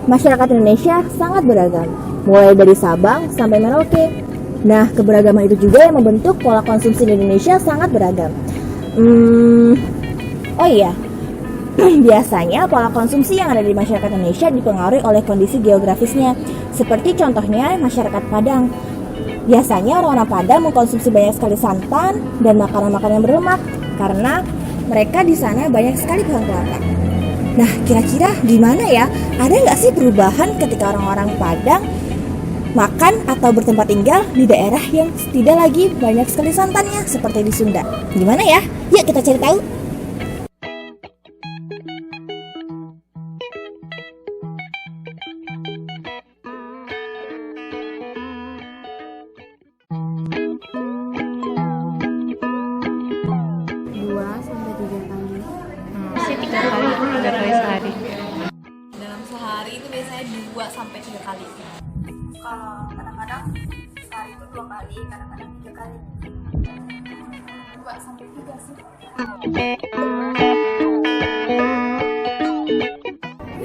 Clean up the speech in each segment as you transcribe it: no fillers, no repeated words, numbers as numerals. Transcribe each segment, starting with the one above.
Masyarakat Indonesia sangat beragam, mulai dari Sabang sampai Merauke. Nah, keberagaman itu juga yang membentuk pola konsumsi di Indonesia sangat beragam. Oh iya, biasanya pola konsumsi yang ada di masyarakat Indonesia dipengaruhi oleh kondisi geografisnya. Seperti contohnya masyarakat Padang. Biasanya orang-orang Padang mengkonsumsi banyak sekali santan dan makanan-makanan yang berlemak karena mereka di sana banyak sekali pohon kelapa. Nah, kira-kira gimana ya? Ada nggak sih perubahan ketika orang-orang Padang makan atau bertempat tinggal di daerah yang tidak lagi banyak sekali santannya seperti di Sunda? Gimana ya? Yuk kita cari tahu. Sih 3 kali sehari. Dalam sehari itu biasanya 2 sampai 3 kali. Kadang-kadang sehari itu 2 kali, kadang-kadang 3 kali. 2 sampai 3 sih.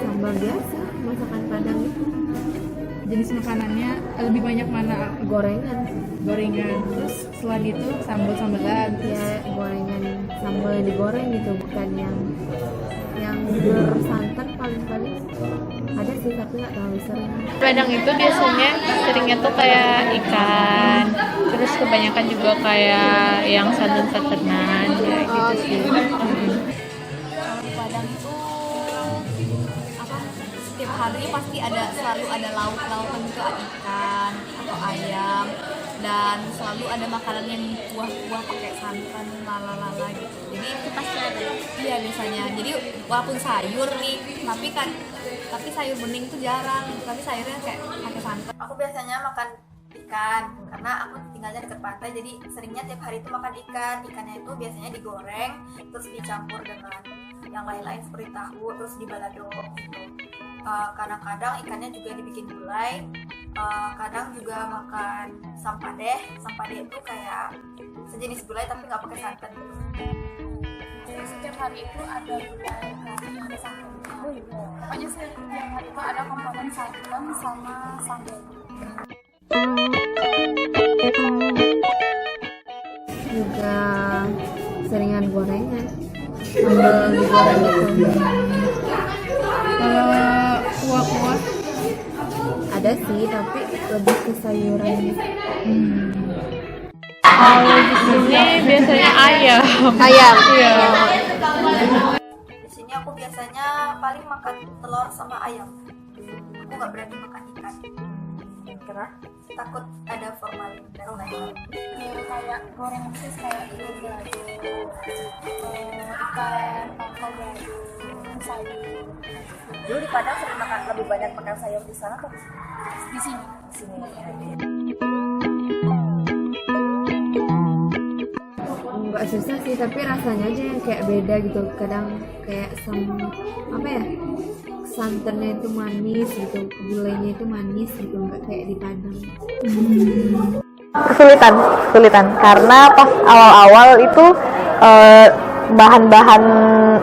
Sambal biasa, masakan Padang itu. Jenis makanannya lebih banyak mana? Gorengan, Terus setelah itu sambal-sambalan. ya gorengan, sambal yang digoreng gitu, bukan yang bersantan paling-paling. Ada sih tapi nggak terlalu sering. Padang itu biasanya seringnya tuh kayak ikan, terus kebanyakan juga kayak yang santan-santanan kayak gitu sih. Kalau di Padang itu setiap hari pasti selalu ada lautan itu, ikan atau ayam, dan selalu ada makanan yang kuah-kuah pakai santan lalala gitu. Jadi itu pasti ada. Iya biasanya. Jadi walaupun sayur nih, tapi sayur bening itu jarang. Tapi sayurnya kayak pakai santan. Aku biasanya makan ikan karena aku tinggalnya dekat pantai, jadi seringnya tiap hari itu makan ikan. Ikannya itu biasanya digoreng terus dicampur dengan yang lain-lain seperti tahu, terus dibalado gitu. Kadang-kadang ikannya juga dibikin gulai. Kadang juga makan sampade. Sampade itu kayak sejenis gulai tapi nggak pakai santan gitu. Setiap hari itu ada gulai, ada santan. Pokoknya setiap hari itu ada komponen santan sama sambal. Juga seringan gorengan, sambal digoreng gitu. Kalau kuah-kuah Ada sih tapi lebih ke sayuran. kalau di sini biasanya ayam. Ayam. Iya. Di sini aku biasanya paling makan telur sama ayam. Aku nggak berani makan ikan karena takut ada formalin dan lain-lain. Kayak gorengan sih kayak gado, ikan, pangkal gado, sayur. Dulu di Padang sering lebih banyak makan sayur di sana atau Di sini. di sini? Nggak susah sih tapi rasanya aja yang kayak beda gitu. Kadang kayak santannya itu manis gitu, gulainya itu manis gitu, nggak kayak di Padang. Kesulitan karena pas awal-awal itu bahan-bahan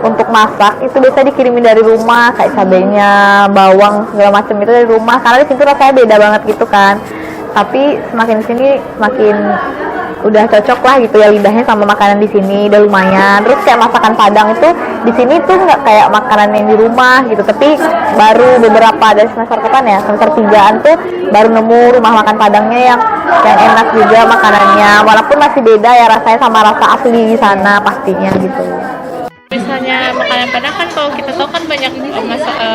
untuk masak itu biasa dikirimin dari rumah, kayak cabenya, bawang segala macam itu dari rumah, karena di situ rasanya beda banget gitu kan. Tapi semakin sini semakin udah cocok lah gitu ya lidahnya sama makanan di sini, udah lumayan. Terus kayak masakan Padang itu di sini tuh nggak kayak makanan yang di rumah gitu, tapi baru beberapa dari semester kapan ya, semester 3-an tuh baru nemu rumah makan Padangnya yang enak juga makanannya, walaupun masih beda ya rasanya sama rasa asli di sana pastinya gitu. Misalnya makanan Padang kan kalau kita tahu kan banyak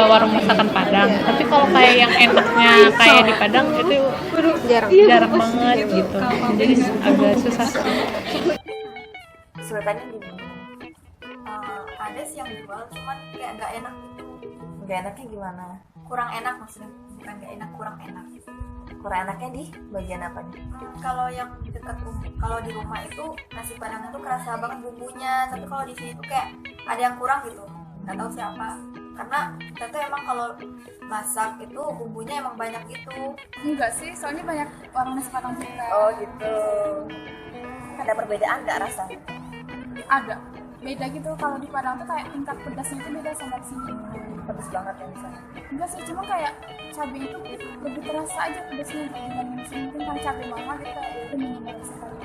warung masakan Padang, tapi kalau kayak yang enaknya kayak di Padang itu jarang banget gitu. Jadi agak susah sih. Kesulitannya gini, ada sih yang jual cuman kayak nggak enak gitu. Nggak enaknya gimana? Kurang enak maksudnya, bukan nggak enak, kurang enak. Kurang enaknya di bagian apa nih? Kalau yang dekat rumah, kalau di rumah itu nasi padang itu kerasa banget bumbunya, tapi kalau di sini tuh kayak ada yang kurang gitu, nggak tahu siapa. Karena kita tuh emang kalau masak itu bumbunya emang banyak gitu. Enggak sih, soalnya banyak warung nasi padang juga. Oh gitu. Ada perbedaan nggak rasa? Ada. beda gitu. Kalau di Padang tuh kayak tingkat pedasnya itu beda sama di sini. Pedes banget ya misalnya. Enggak sih, cuma kayak cabai itu lebih terasa aja pedasnya dibanding di sini. Mungkin karena cabai mama gitu kayak itu minimal sekali.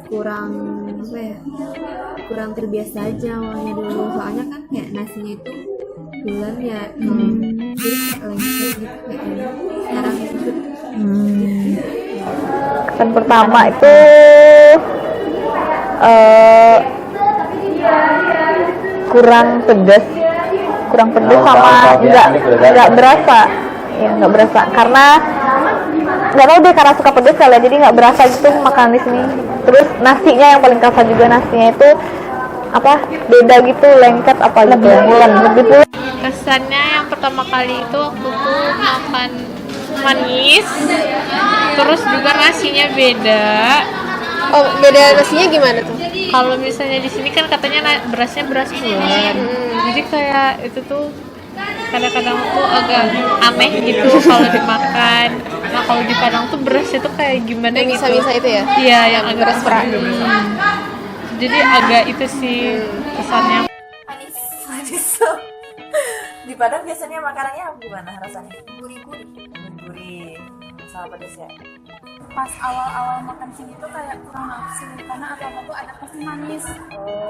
Kurang apa ya, kurang terbiasa aja awalnya dulu, soalnya kan kayak nasinya itu bulan ya, jadi kayak lengket gitu kayaknya. Sekarang itu Kesan pertama itu kurang pedas sama nggak berasa, ya nggak berasa karena nggak tahu deh, karena suka pedas kali ya, jadi nggak berasa gitu makan di sini. Terus nasinya yang paling kerasa juga, nasinya itu apa, beda gitu, lengket apa gitu, lebih pulen. Kesannya yang pertama kali itu waktu tuh makan manis, terus juga nasinya beda. Oh, beda nasinya gimana tuh? Kalau misalnya di sini kan katanya berasnya beras bulan, jadi kayak itu tuh kadang-kadang tuh agak aneh gitu kalau dimakan. Nah kalau di Padang tuh berasnya tuh kayak gimana Yang gitu? bisa-bisa itu ya? Iya, yang agak beras perak. Jadi agak itu sih kesannya. Manis. Di Padang biasanya makanannya gimana rasanya? Gurih sama pedas ya. Pas awal-awal makan sini tuh kayak kurang nafsu karena apa-apa tuh ada pasti manis.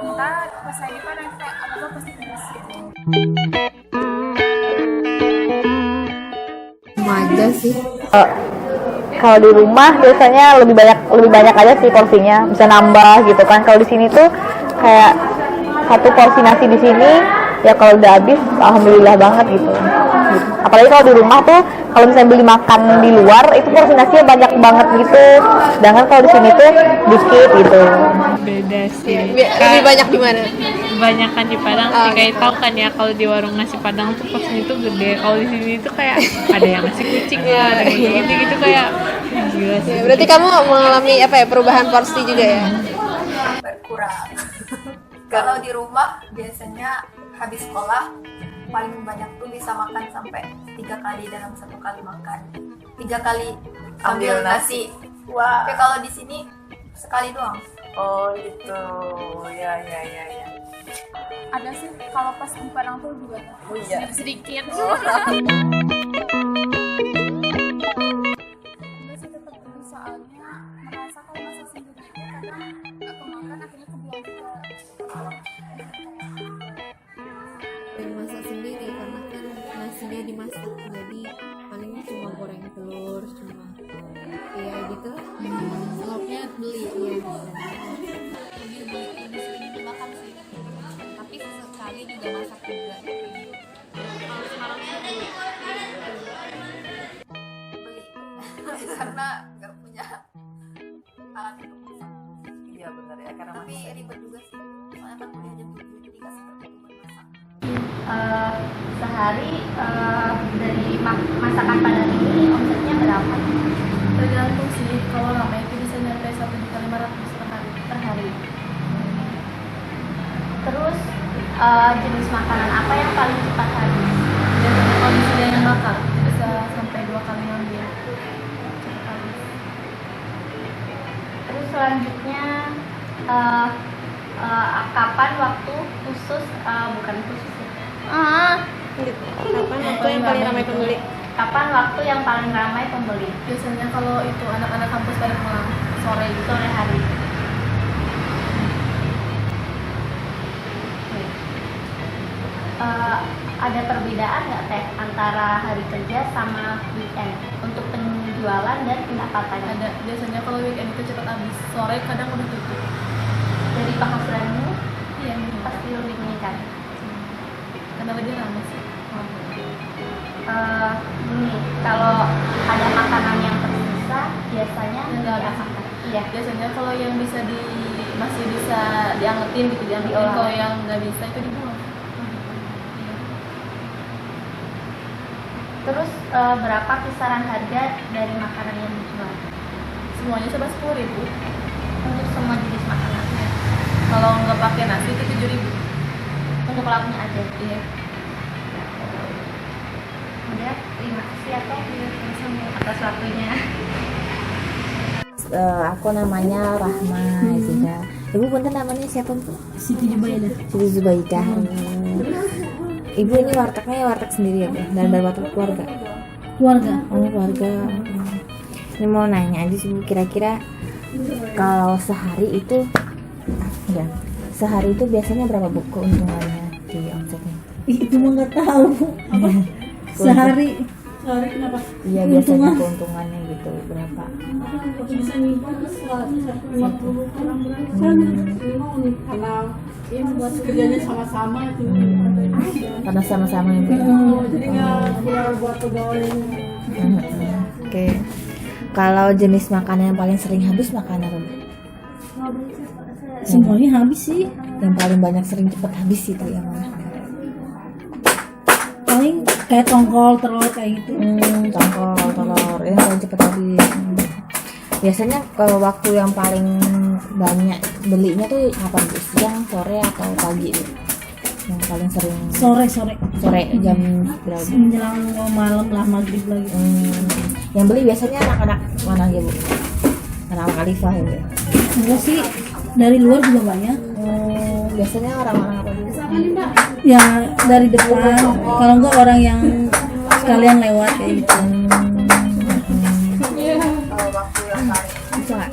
Sementara pas saya di Padang kayak apa-apa pasti pedas gitu. sama aja sih. Kalau di rumah biasanya lebih banyak aja sih porsinya, bisa nambah gitu kan. Kalau di sini tuh kayak satu porsi nasi di sini ya kalau udah habis alhamdulillah banget gitu. Apalagi kalau di rumah tuh kalau misalnya beli makan di luar itu porsi nasinya banyak banget gitu, sedangkan kalau di sini tuh dikit gitu. Beda sih. Lebih banyak di mana? Kebanyakan di Padang sih, kayak tahu kan ya kalau di warung nasi Padang tuh porsinya tuh gede. Kalau di sini tuh kayak ada yang nasi kucing lah, ada yang gitu kayak gila sih. Ya, berarti kamu mengalami apa ya, perubahan porsi juga ya? Berkurang. Kalau di rumah biasanya habis sekolah paling banyak tuh bisa makan sampai 3 kali dalam satu kali makan. 3 kali ambil nasi. Wah. Tapi kalau di sini sekali doang. Oh gitu. Ya. Ada sih kalau pas di Padang tuh juga sedikit. Enggak sih, tetap dulu soalnya merasa kalau masak sendiri itu karena nggak kemakan akhirnya kebuang juga. Yang masak sendiri karena kan nasinya dimasak, jadi paling cuma goreng telur, cuma ya gitu lah. Lauknya beli ya. lebih sering dimakan sih, tapi sesekali juga masak juga. Kalau Semarang tuh beli karena nggak punya alat untuk masak. Iya benar ya, karena tapi ribet juga sih. Soalnya kan kuliah jam 7 jadi nggak seperti itu buat masak. Sehari dari masakan Padang ini omsetnya berapa? Tergantung sih, kalau ramai itu bisa nyampe 1.500.000 per hari. Terus jenis makanan apa yang paling cepat habis? Biasanya kalau misalnya yang bakar bisa sampai 2 kali ngambil, cepat habis. Terus selanjutnya kapan waktu khusus, bukan khusus ya. Kapan waktu yang paling ramai pembeli? Kapan waktu yang paling ramai pembeli? Biasanya kalau itu anak-anak kampus pada pulang sore gitu. Sore hari. Ada perbedaan nggak Teh antara hari kerja sama weekend untuk penjualan dan pendapatannya? Ada, biasanya kalau weekend itu cepat habis, sore kadang udah tutup. Dari penghasilanmu Iya, pasti lebih meningkat. karena lebih ramai sih. Ini kalau ada makanan yang tersisa biasanya Nggak diapakan? Iya. Biasanya kalau yang bisa masih bisa diangetin gitu, diangetin. Diolah. Kalau yang nggak bisa itu dibuang. Terus berapa kisaran harga dari makanan yang dijual? Semuanya coba 10.000. Untuk semua jenis makanan. Kalau nggak pakai nasi itu 7.000. Untuk lauknya aja. Iya. Udah, terima kasih ya Teh atas waktunya. Aku namanya Rahma juga. Ibu punten namanya siapa Bu? Siti Jubaidah. Siti Zubaidah. Ibu ini wartegnya warteg sendiri ya Bu? Dan warteg keluarga? Keluarga. Oh keluarga. Ini mau nanya aja sih Bu, kira-kira kalau sehari itu biasanya berapa Bu keuntungannya di omsetnya? Itu mah nggak tahu. Apa? Sehari kenapa? Iya biasanya keuntungannya gitu berapa? Bisa nyimpan 150 orang berani karena ini buat kerjanya sama-sama itu. Karena sama-sama itu. Jadi nggak buat pegawai. Oke. Kalau jenis makanan yang paling sering habis makanan apa? Semuanya habis sih. Yang paling banyak sering cepat habis itu yang mana? Paling kayak tongkol, telur kayak gitu. Tongkol, telur, ini paling cepat habis. Biasanya kalau waktu yang paling banyak belinya tuh kapan Bu? Siang, sore atau pagi tuh? Yang paling sering Sore jam berapa? menjelang malam lah, maghrib lagi. Yang beli biasanya anak-anak mana aja Bu? Anak-anak Khalifah ya Bu? Enggak sih, dari luar juga banyak. Biasanya orang-orang apa Bu? Ya dari depan, kalau enggak orang yang sekalian lewat kayak gitu. Kalau waktu yang paling bisa nggak?